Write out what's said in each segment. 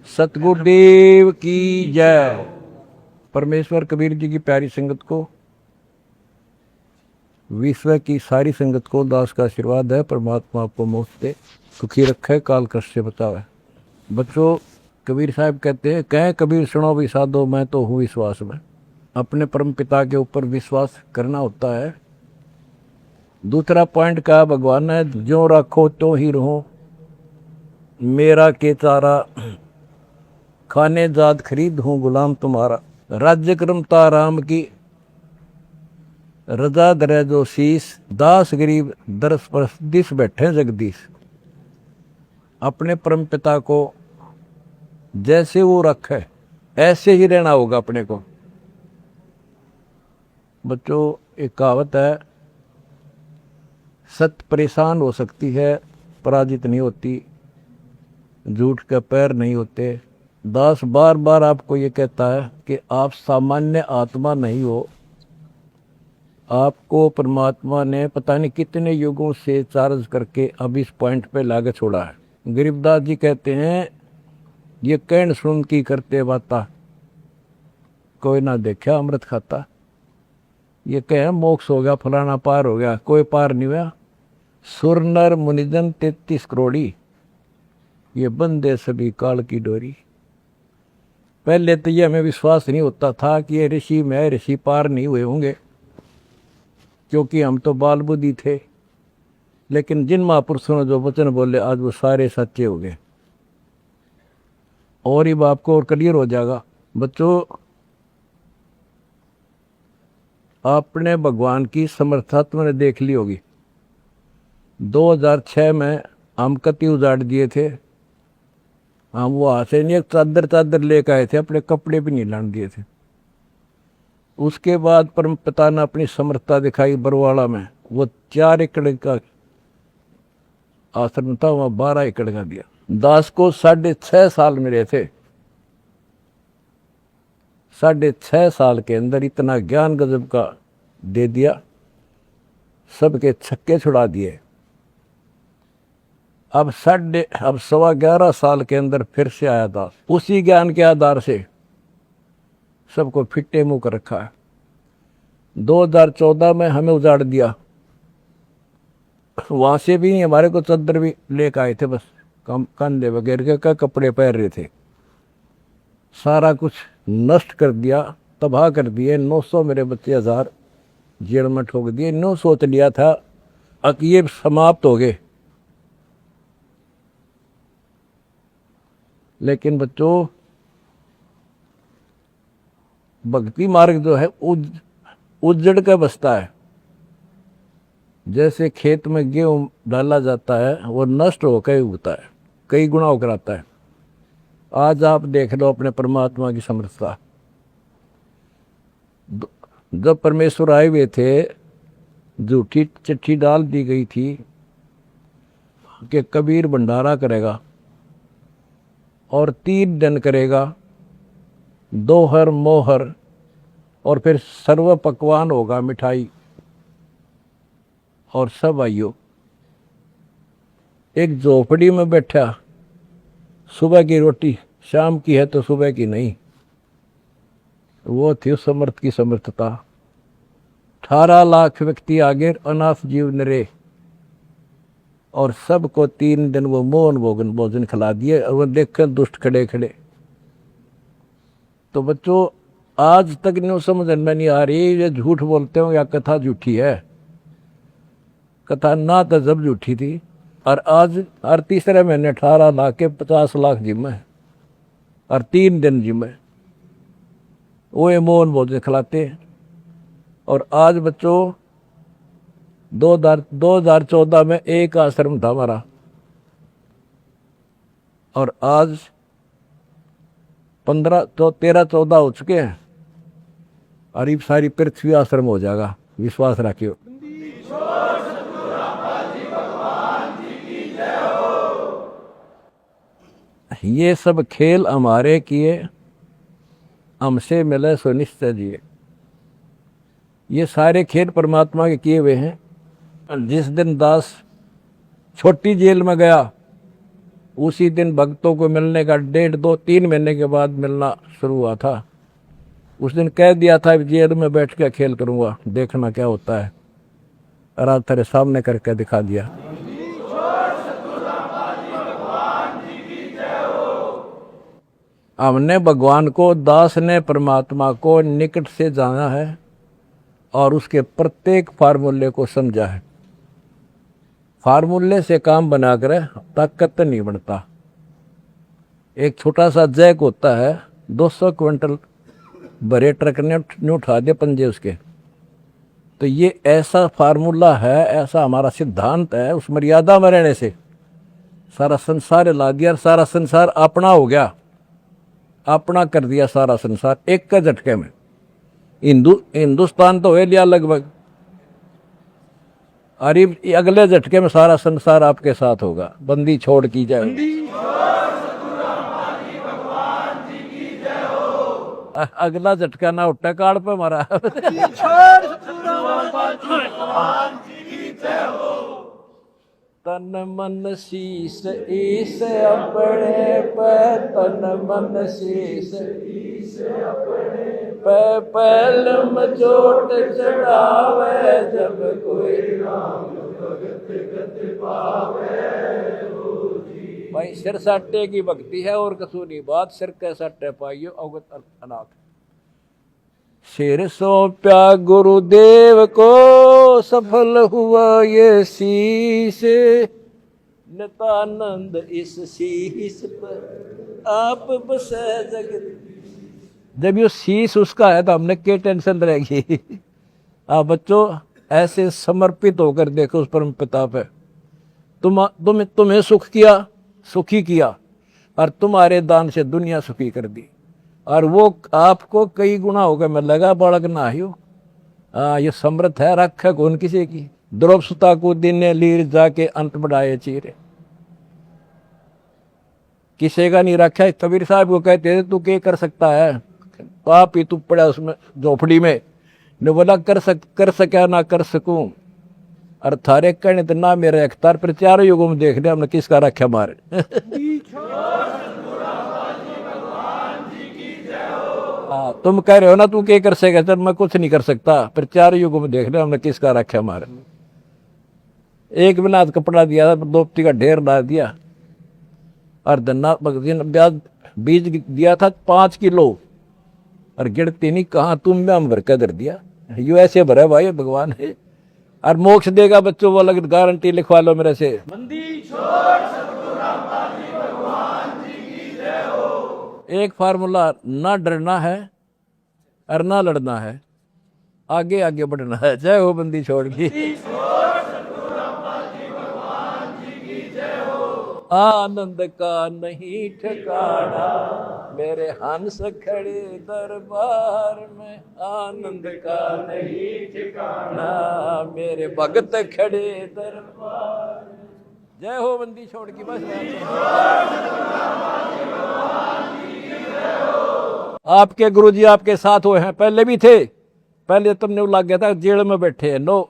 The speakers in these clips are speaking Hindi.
सतगुरुदेव की जय। परमेश्वर कबीर जी की प्यारी संगत को, विश्व की सारी संगत को दास का आशीर्वाद है। परमात्मा आपको मोक्ष दे, सुखी रखे, काल कष्ट से बचावे। बच्चों, कबीर साहब कहते हैं, कह कबीर सुनो भी साधो, मैं तो हूँ विश्वास में। अपने परम पिता के ऊपर विश्वास करना होता है। दूसरा पॉइंट कहा भगवान ने, जो रखो तो ही रहो, मेरा के चारा, खाने जात खरीद हूँ गुलाम तुम्हारा। राज्य क्रमता राम की, रजा दरे जो शीस, दास गरीब दरस परस दिस बैठे जगदीश। अपने परम पिता को जैसे वो रखे ऐसे ही रहना होगा अपने को। बच्चों, एक कहावत है, सत्य परेशान हो सकती है, पराजित नहीं होती, झूठ के पैर नहीं होते। दास बार बार आपको ये कहता है कि आप सामान्य आत्मा नहीं हो। आपको परमात्मा ने पता नहीं कितने युगों से चार्ज करके अब इस पॉइंट पे लाके छोड़ा है। गरीबदास जी कहते हैं, ये कहन सुन की करते बाता, कोई ना देखा अमृत खाता। ये कहे मोक्ष हो गया, फलाना पार हो गया, कोई पार नहीं हुआ। सुर नर मुनिजन 33 करोड़ी, ये बंदे सभी काल की डोरी। पहले तो ये हमें विश्वास नहीं होता था कि ये ऋषि में ऋषि पार नहीं हुए होंगे, क्योंकि हम तो बाल बुद्धि थे। लेकिन जिन महापुरुषों ने जो वचन बोले, आज वो सारे सच्चे हो गए। और ये बाप को और क्लियर हो जाएगा। बच्चों, आपने भगवान की समर्था तुमने देख ली होगी। 2006 में हम कति उजाड़ दिए थे। हम वहाँ से नहीं, एक चादर लेकर आए थे, अपने कपड़े भी नहीं लाने दिए थे। उसके बाद परम पिता ने अपनी समर्थता दिखाई बरवाड़ा में। वो 4 एकड़ का आश्रम था, वहाँ 12 एकड़ का दिया। दास को 6.5 साल मिले थे। 6.5 साल के अंदर इतना ज्ञान गजब का दे दिया, सबके छक्के छुड़ा दिए। अब 11.25 साल के अंदर फिर से आया दास, उसी ज्ञान के आधार से सबको फिट्टे मुंह कर रखा है। 2014 में हमें उजाड़ दिया, वहां से भी हमारे को चद्दर भी लेकर आए थे, बस कंधे वगैरह का कपड़े पहन रहे थे। सारा कुछ नष्ट कर दिया, तबाह कर दिए। 900 मेरे बच्चे 1000 जेल में ठोक दिए। नो सोच लिया था कि ये समाप्त हो गए। लेकिन बच्चों, भक्ति मार्ग जो है उजड़ के बसता है। जैसे खेत में गेहूं डाला जाता है, वो नष्ट होकर उगता है, कई गुना होकर आता है। आज आप देख लो अपने परमात्मा की समर्थता। जब परमेश्वर आए हुए थे, झूठी चिट्ठी डाल दी गई थी कि कबीर भंडारा करेगा और 3 दिन करेगा, दोहर मोहर, और फिर सर्व पकवान होगा, मिठाई और सब आइयो। एक झोपड़ी में बैठा, सुबह की रोटी शाम की है तो सुबह की नहीं। वो थी उस समर्थ की समर्थता। 18 लाख व्यक्ति आगे, अनाथ जीव नरे, और सबको 3 दिन वो मोहन भोजन खिला दिए। और वो देखकर दुष्ट खड़े खड़े। तो बच्चों, आज तक नहीं समझ में नहीं आ रही, ये झूठ बोलते हो या कथा झूठी है। कथा ना तो जब झूठी थी, और आज हर तीसरे महीने 18 लाख के 50 लाख जिम्मे, और 3 दिन जिम्मे वो ये मोहन भोजन खिलाते। और आज बच्चों, 2014 में एक आश्रम था हमारा, और आज 13-14 हो चुके हैं, और ये सारी पृथ्वी आश्रम हो जाएगा। विश्वास रखियो। ये सब खेल हमारे किए, हमसे मिले सो निश्चय जिए। ये सारे खेल परमात्मा के किए हुए हैं। जिस दिन दास छोटी जेल में गया, उसी दिन भक्तों को मिलने का 1.5-2-3 महीने के बाद मिलना शुरू हुआ था। उस दिन कह दिया था जेल में बैठ के खेल करूँगा, देखना क्या होता है। और आज तेरे सामने करके दिखा दिया। हमने भगवान को, दास ने परमात्मा को निकट से जाना है और उसके प्रत्येक फार्मूले को समझा है। फार्मूले से काम बनाकर ताकत नहीं बनता। एक छोटा सा जैक होता है, 200 क्विंटल भरे ट्रक ने उठा दिए पंजे उसके। तो ये ऐसा फार्मूला है, ऐसा हमारा सिद्धांत है। उस मर्यादा में रहने से सारा संसार हिला दिया और सारा संसार अपना हो गया, अपना कर दिया सारा संसार एक का झटके में। हिंदुस्तान तो हो लिया लगभग, अरे अगले झटके में सारा संसार आपके साथ होगा। बंदी छोड़ की जाए। अगला झटका ना उठा काड़ पे मारा। तन मन शीस ईस अपने पे, तन मन शीस ईस अपने पे, पहलम चोट चढ़ावे जब कोई राम भगत गत पावे। भाई सिर साटे की भक्ति है और कसूनी बात, सिर के साटे पाइयो अवगत अनाथ। सिर सौंप्या गुरुदेव को, सफल हुआ ये शीश, नितानंद इस शीश पर आप बसे जगत। जब ये शीश उसका है तो हमने क्या टेंशन रहेगी। आप बच्चों ऐसे समर्पित होकर देखो उस परम पिता पे। तुम्हें सुख किया, सुखी किया, और तुम्हारे दान से दुनिया सुखी कर दी, और वो आपको कई गुना होकर मिलेगा। बालक ना हो, ये समृद्ध है, रख कौन किसी की। द्रौप सुता को दिन लीर जाके अंत बढ़ाए चीरे, किसी का नहीं रखा। कबीर साहब को कहते थे तू क्या कर सकता है, पाप ही तू पड़ा उसमें झोपड़ी में। ने बोला कर सका ना कर सकूं, और थारे कहने तो ना मेरे अख्तार पर। चारों युगों में देख लिया हमने किसका रखा मारे। तुम कह रहे हो ना तू क्या कर सकेगा, चल मैं कुछ नहीं कर सकता, फिर चारों युगों में देख लिया हमने किसका रखा मारे। एक बिना कपड़ा दिया, दोपती का ढेर डाल दिया, और धन्ना ब्याज बीज दिया था 5 किलो, और गिरती नहीं कहाँ तुम में हम भर कर दर दिया। यू ऐसे भरा भाई भगवान है, और मोक्ष देगा बच्चों वो अलग गारंटी लिखवा लो मेरे से। एक फार्मूला, ना डरना है और ना लड़ना है, आगे आगे बढ़ना है। जय हो बंदी छोड़ की। आनंद का नहीं ठिकाना मेरे हंस खड़े दरबार में, आनंद का नहीं ठिकाना मेरे भगत खड़े दरबार में। जय हो बंदी छोड़ की। बस आपके गुरुजी आपके साथ हुए हैं, पहले भी थे। पहले तुमने लग गया था जेल में बैठे नो,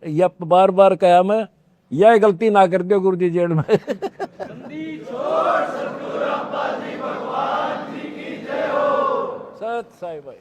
या बार बार कहा मैं यह गलती ना कर दो गुरुजी जेल में। सत साई भाई।